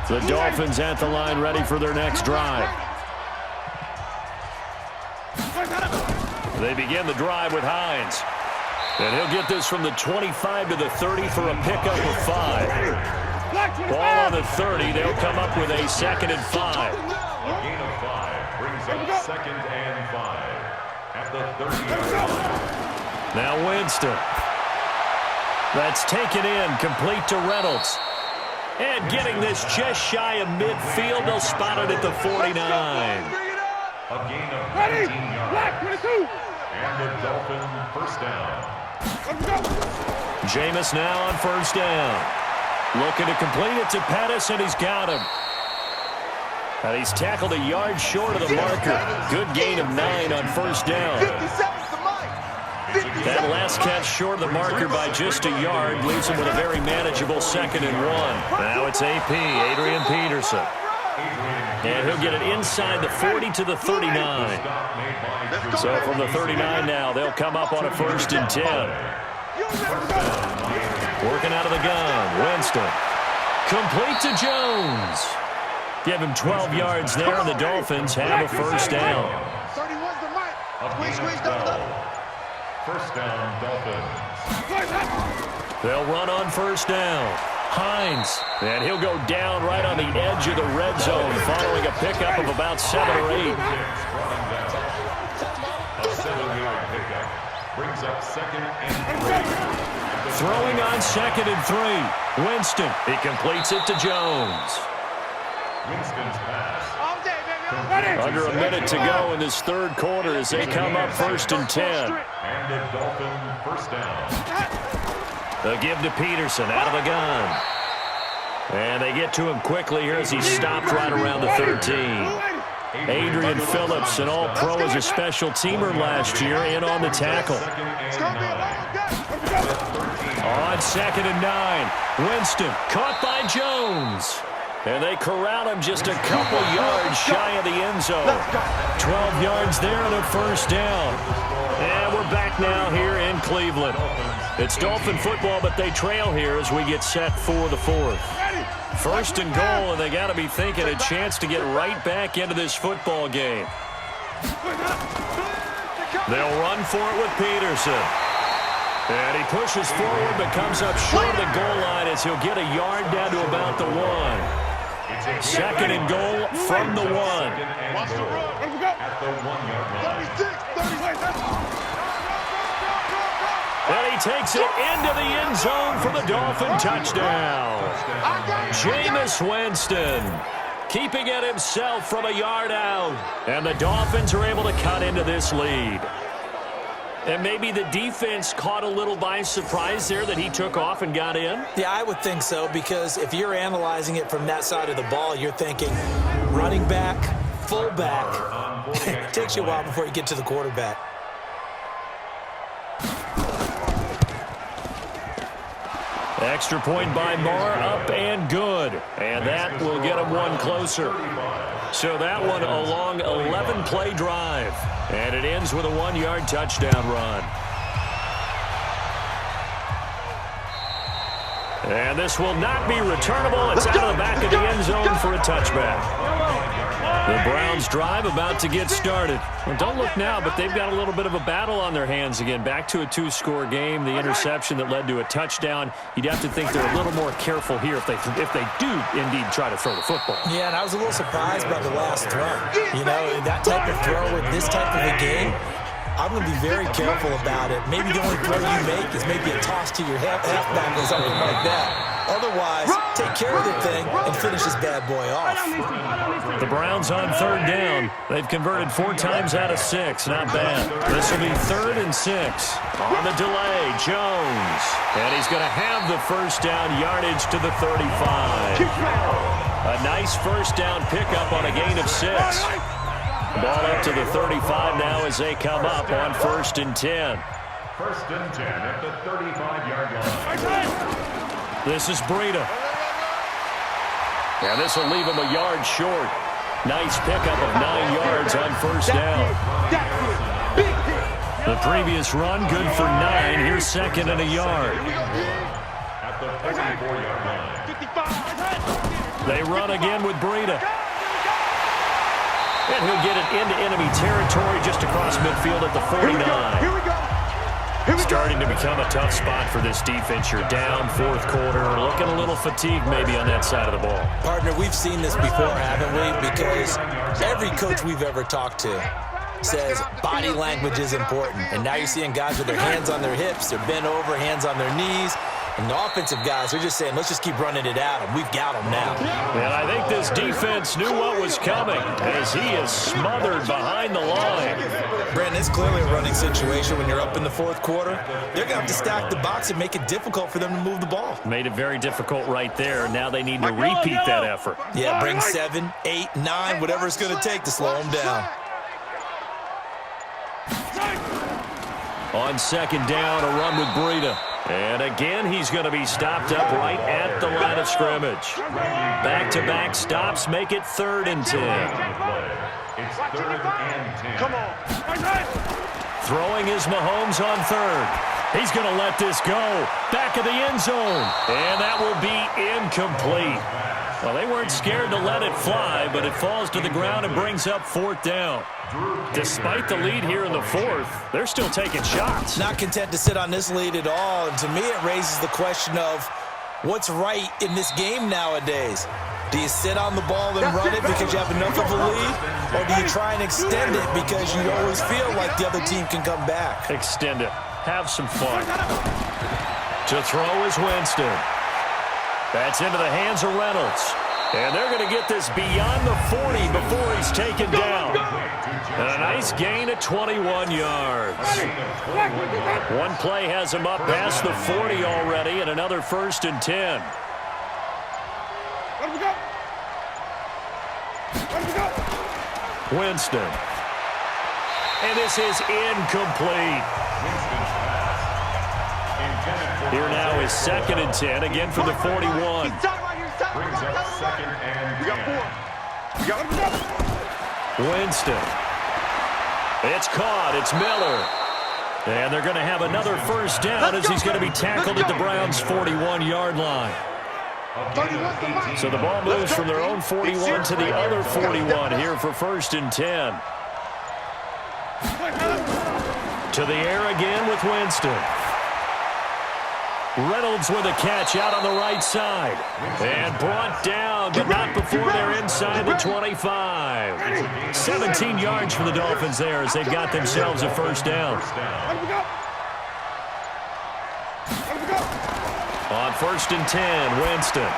The Dolphins at the line ready for their next drive. They begin the drive with Hines. And he'll get this from the 25 to the 30 for a pickup of 5. Ball on the 30. They'll come up with a 2nd and 5. A gain of 5 brings up 2nd and 5 at the 30-yard line. Now Winston. That's taken in, complete to Reynolds. And getting this just shy of midfield, they'll spot it at the 49. A gain of 19 yards. And the Dolphin first down. Jameis now on first down. Looking to complete it to Pettis, and he's got him. And he's tackled a yard short of the marker. Good gain of 9 on first down. That last catch short of the marker by just a yard leaves him with a very manageable 2nd and 1. Now it's AP, Adrian Peterson. And he'll get it inside the 40 to the 39. So from the 39 now, they'll come up on a 1st and 10. Working out of the gun, Winston. Complete to Jones. Give him 12 yards there, and the Dolphins have a first down. 31's the mic. Squeeze, First down, Dolphins. They'll run on first down. Hines, and he'll go down right on the edge of the red zone following a pickup of about 7 or 8. A 7-yard pickup brings up 2nd and 3. Throwing on 2nd and 3. Winston, he completes it to Jones. Winston's pass. All day, baby. Under a minute to go in this 3rd quarter as they come up 1st and 10. And the Dolphin first down. They'll give to Peterson out of the gun. And they get to him quickly here as he's stopped right around the 13. Adrian Phillips, an all-pro as a special teamer last year, in on the tackle. On 2nd and 9, Winston caught by Jones. And they corral him just a couple yards shy of the end zone. 12 yards there and a first down. And we're back now here in Cleveland. It's Dolphin football, but they trail here as we get set for the 4th. 1st and goal, and they got to be thinking a chance to get right back into this football game. They'll run for it with Peterson. And he pushes forward, but comes up short of the goal line as he'll get a yard down to about the 1. 2nd and goal from the 1. At the 1-yard line. And he takes it into the end zone for the Dolphin touchdown. Jameis Winston keeping it himself from a yard out. And the Dolphins are able to cut into this lead. And maybe the defense caught a little by surprise there that he took off and got in? Yeah, I would think so, because if you're analyzing it from that side of the ball, you're thinking running back, fullback. It takes you a while before you get to the quarterback. Extra point by Marr, up and good. And that will get him one closer. So that one a long 11-play drive. And it ends with a 1-yard touchdown run. And this will not be returnable. It's out of the back of the end zone for a touchback. The Browns drive about to get started. Well, don't look now, but they've got a little bit of a battle on their hands again. Back to a 2-score game. The interception that led to a touchdown. You'd have to think they're a little more careful here if they do indeed try to throw the football. Yeah, and I was a little surprised by the last throw. You know, that type of throw with this type of a game, I'm going to be very careful about it. Maybe the only throw you make is maybe a toss to your halfback or something like that. Otherwise, take care of the thing and finish this bad boy off. The Browns on 3rd down. They've converted 4 times out of 6. Not bad. This will be 3rd and 6. On the delay, Jones. And he's going to have the first down yardage to the 35. A nice first down pickup on a gain of 6. Ball up to the 35 now as they come up on 1st and 10. 1st and 10 at the 35-yard line. This is Breida. And this will leave him a yard short. Nice pickup of 9 yards on 1st down. The previous run, good for 9. Here's 2nd and a yard. At the 34-yard line. They run again with Breida. And he'll get it into enemy territory just across midfield at the 49. Here we go. Starting to become a tough spot for this defense. You're down 4th quarter, looking a little fatigued maybe on that side of the ball. Partner, we've seen this before, haven't we? Because every coach we've ever talked to says body language is important. And now you're seeing guys with their hands on their hips, they're bent over, hands on their knees. And the offensive guys, they're just saying, let's just keep running it at them. We've got them now. And I think this defense knew what was coming as he is smothered behind the line. Brandon, it's clearly a running situation when you're up in the 4th quarter. They're going to have to stack the box and make it difficult for them to move the ball. Made it very difficult right there. Now they need to repeat that effort. Yeah, bring 7, 8, 9, whatever it's going to take to slow them down. On 2nd down, a run with Breida. And again, he's going to be stopped up right at the line of scrimmage. Back-to-back stops make it 3rd and 10. It's 3rd and 10. Come on. Throwing is Mahomes on 3rd. He's going to let this go. Back of the end zone. And that will be incomplete. Well, they weren't scared to let it fly, but it falls to the ground and brings up 4th down. Despite the lead here in the 4th, they're still taking shots. Not content to sit on this lead at all. And to me, it raises the question of what's right in this game nowadays. Do you sit on the ball and run it because you have enough of a lead? Or do you try and extend it because you always feel like the other team can come back? Extend it. Have some fun. To throw is Winston. That's into the hands of Reynolds. And they're going to get this beyond the 40 before he's taken down. And a nice gain at 21 yards. One play has him up past the 40 already, and another 1st and 10. Winston. And this is incomplete. Here now is 2nd and 10, again from the 41. Brings up 2nd and 10. Winston. It's caught. It's Miller. And they're going to have another 1st down as he's going to be tackled at the Browns' 41-yard line. So the ball moves from their own 41 to the other 41 here for 1st and 10. To the air again with Winston. Reynolds with a catch out on the right side. And brought down, but not before they're inside the 25. 17 yards for the Dolphins there as they've got themselves a 1st down. On 1st and 10, Winston.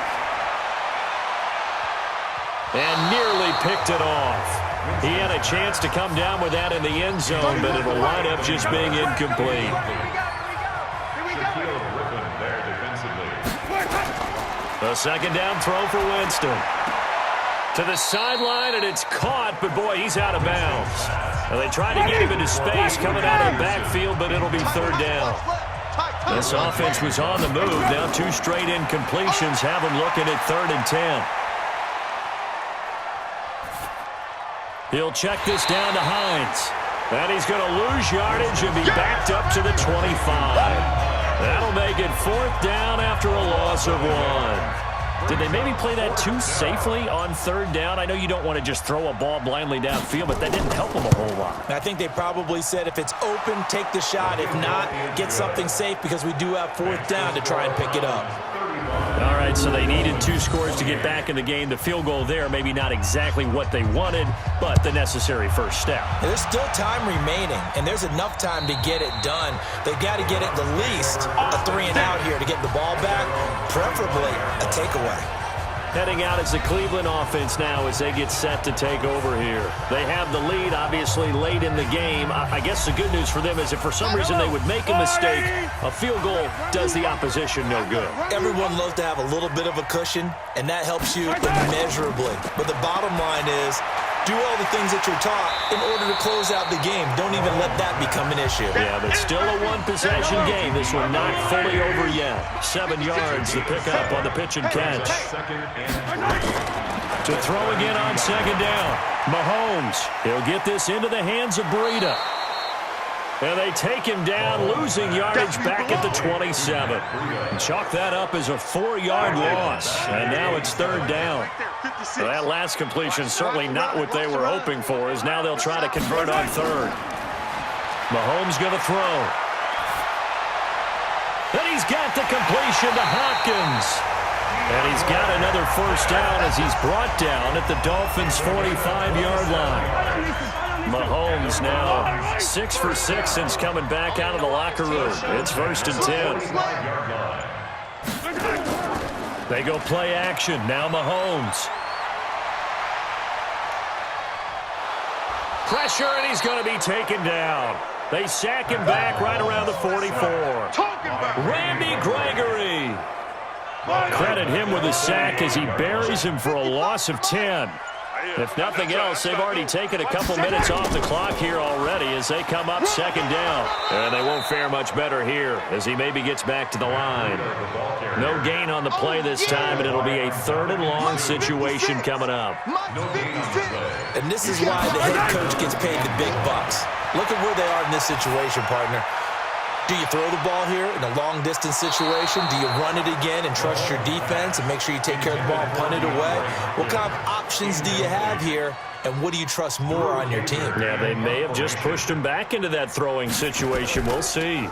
And nearly picked it off. He had a chance to come down with that in the end zone, but it'll wind up just being incomplete. A 2nd down throw for Winston. To the sideline, and it's caught, but boy, he's out of bounds. And they try to get him into space coming out of the backfield, but it'll be 3rd down. This offense was on the move. Now 2 straight incompletions have him looking at 3rd and 10. He'll check this down to Hines. And he's going to lose yardage and be backed up to the 25. That'll make it 4th down after a loss of 1. Did they maybe play that too safely on 3rd down? I know you don't want to just throw a ball blindly downfield, but that didn't help them a whole lot. I think they probably said if it's open, take the shot. If not, get something safe because we do have 4th down to try and pick it up. All right. right, so they needed 2 scores to get back in the game. The field goal there, maybe not exactly what they wanted, but the necessary first step. There's still time remaining, and there's enough time to get it done. They've got to get at the least a 3-and-out here to get the ball back, preferably a takeaway. Heading out is the Cleveland offense now as they get set to take over here. They have the lead, obviously, late in the game. I guess the good news for them is if for some reason they would make a mistake, a field goal does the opposition no good. Everyone loves to have a little bit of a cushion, and that helps you immeasurably. But the bottom line is, do all the things that you're taught in order to close out the game. Don't even let that become an issue. Yeah, but still a one-possession game. This one not fully over yet. 7 yards to pick up on the pitch and catch. To throw again on 2nd down. Mahomes, he'll get this into the hands of Breida. And they take him down, losing yardage back at the 27. Chalk that up as a 4-yard loss. And now it's 3rd down. So that last completion certainly not what they were hoping for, as now they'll try to convert on 3rd. Mahomes going to throw. And he's got the completion to Hopkins. And he's got another first down as he's brought down at the Dolphins' 45-yard line. Mahomes now 6 for 6 since coming back out of the locker room. It's 1st and 10. They go play action. Now Mahomes. Pressure, and he's going to be taken down. They sack him back right around the 44. Randy Gregory. Credit him with a sack as he buries him for a loss of 10. If nothing else, they've already taken a couple minutes off the clock here already as they come up 2nd down. And they won't fare much better here as he maybe gets back to the line. No gain on the play this time, and it'll be a 3rd and long situation coming up. And this is why the head coach gets paid the big bucks. Look at where they are in this situation, partner. Do you throw the ball here in a long-distance situation? Do you run it again and trust your defense and make sure you take care of the ball and punt it away? What kind of options do you have here, and what do you trust more on your team? Yeah, they may have just pushed him back into that throwing situation. We'll see.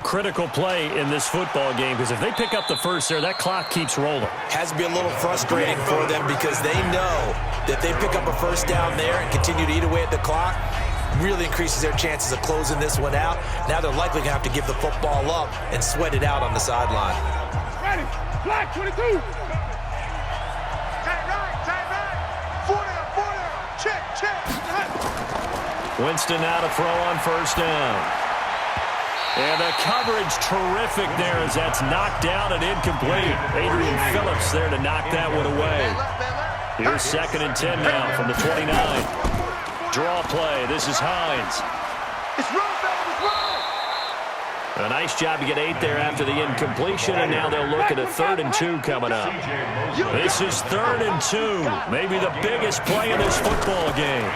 Critical play in this football game because if they pick up the first there, that clock keeps rolling. Has to be a little frustrating for them because they know that they pick up a first down there and continue to eat away at the clock, really increases their chances of closing this one out. Now they're likely going to have to give the football up and sweat it out on the sideline. Ready, black 22. Tight right. 40, check. Winston now to throw on 1st down. And the coverage terrific there as that's knocked down and incomplete. Adrian Phillips there to knock that one away. Here's 2nd and 10 now from the 29. Draw play. This is Hines. A nice job to get 8 there after the incompletion, and now they'll look at a 3rd and 2 coming up. This is 3rd and 2. Maybe the biggest play in this football game.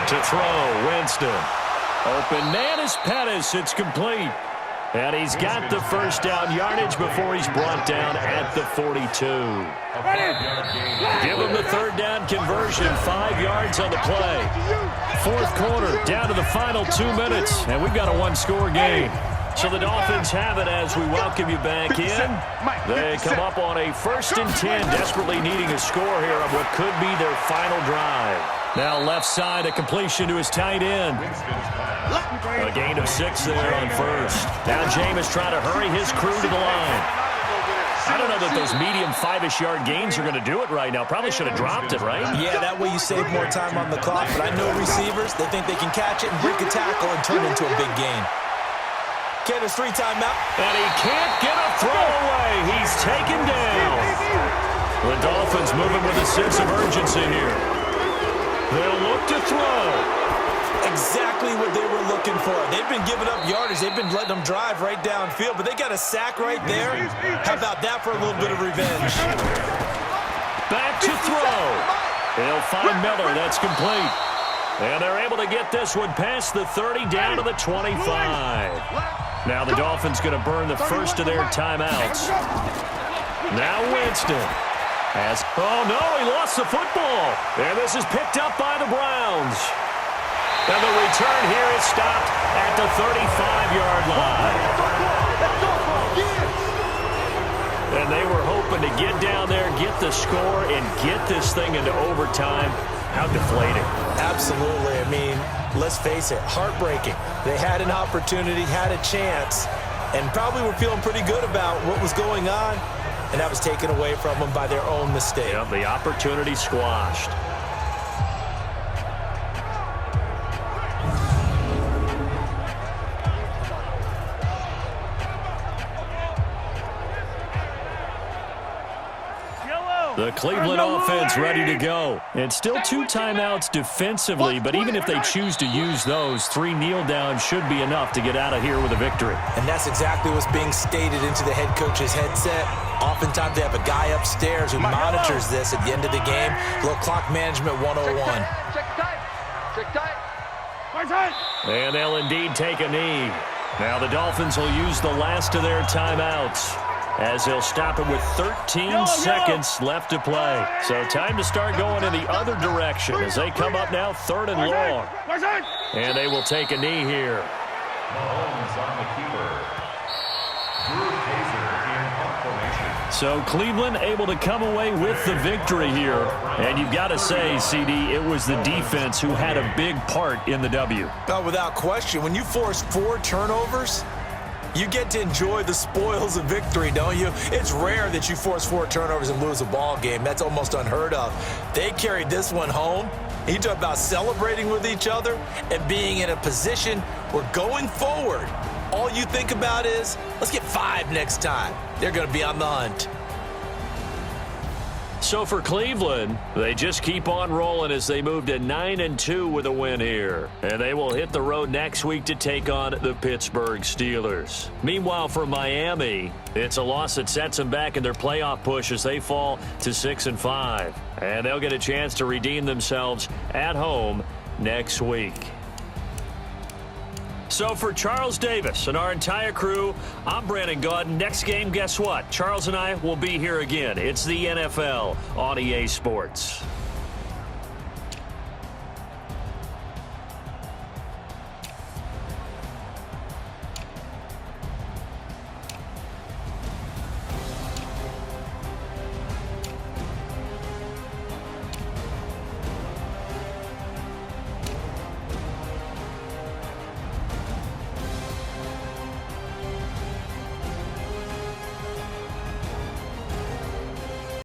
To throw, Winston. Open man is Pettis. It's complete. And he's got the first down yardage before he's brought down at the 42. Give him the 3rd down conversion. 5 yards on the play. 4th quarter, down to the final 2 minutes. And we've got a 1-score game. So the Dolphins have it as we welcome you back in. They come up on a 1st and 10, desperately needing a score here on what could be their final drive. Now left side, a completion to his tight end. A gain of 6 there on 1st. Now Jameis trying to hurry his crew to the line. I don't know that those medium 5-ish yard gains are going to do it right now. Probably should have dropped it, right? Yeah, that way you save more time on the clock. But I know receivers, they think they can catch it and break a tackle and turn it into a big gain. Candace 3 timeout. And he can't get a throw away. He's taken down. The Dolphins moving with a sense of urgency here. They'll look to throw. Exactly what they were looking for. They've been giving up yardage. They've been letting them drive right downfield, but they got a sack right there. How about that for a little bit of revenge? Back to throw. They'll find Miller. That's complete. And they're able to get this one past the 30 down to the 25. Now the Dolphins going to burn the first of their timeouts. Now Winston. Oh, no, he lost the football. And this is picked up by the Browns. And the return here is stopped at the 35-yard line. And they were hoping to get down there, get the score, and get this thing into overtime. How deflating. Absolutely. I mean, let's face it, heartbreaking. They had an opportunity, had a chance, and probably were feeling pretty good about what was going on, and that was taken away from them by their own mistake. Yep, the opportunity squashed. The Cleveland offense ready to go. And still 2 timeouts defensively, but even if they choose to use those, 3 kneel downs should be enough to get out of here with a victory. And that's exactly what's being stated into the head coach's headset. Oftentimes they have a guy upstairs who monitors this at the end of the game. Little clock management 101. Check tight. Check tight. And they'll indeed take a knee. Now the Dolphins will use the last of their timeouts, as they'll stop it with 13 seconds left to play. So time to start going in the other direction as they come up now 3rd and long. And they will take a knee here. Mahomes on the keeper. Drew Kaiser in punt formation. So Cleveland able to come away with the victory here. And you've got to say, CD, it was the defense who had a big part in the W. No, without question. When you force 4 turnovers, you get to enjoy the spoils of victory, don't you? It's rare that you force 4 turnovers and lose a ball game. That's almost unheard of. They carried this one home. You talk about celebrating with each other and being in a position where going forward, all you think about is, let's get 5 next time. They're going to be on the hunt. So for Cleveland, they just keep on rolling as they move to 9-2 with a win here. And they will hit the road next week to take on the Pittsburgh Steelers. Meanwhile, for Miami, it's a loss that sets them back in their playoff push as they fall to 6-5. And they'll get a chance to redeem themselves at home next week. So for Charles Davis and our entire crew, I'm Brandon Gaudin. Next game, guess what? Charles and I will be here again. It's the NFL on EA Sports.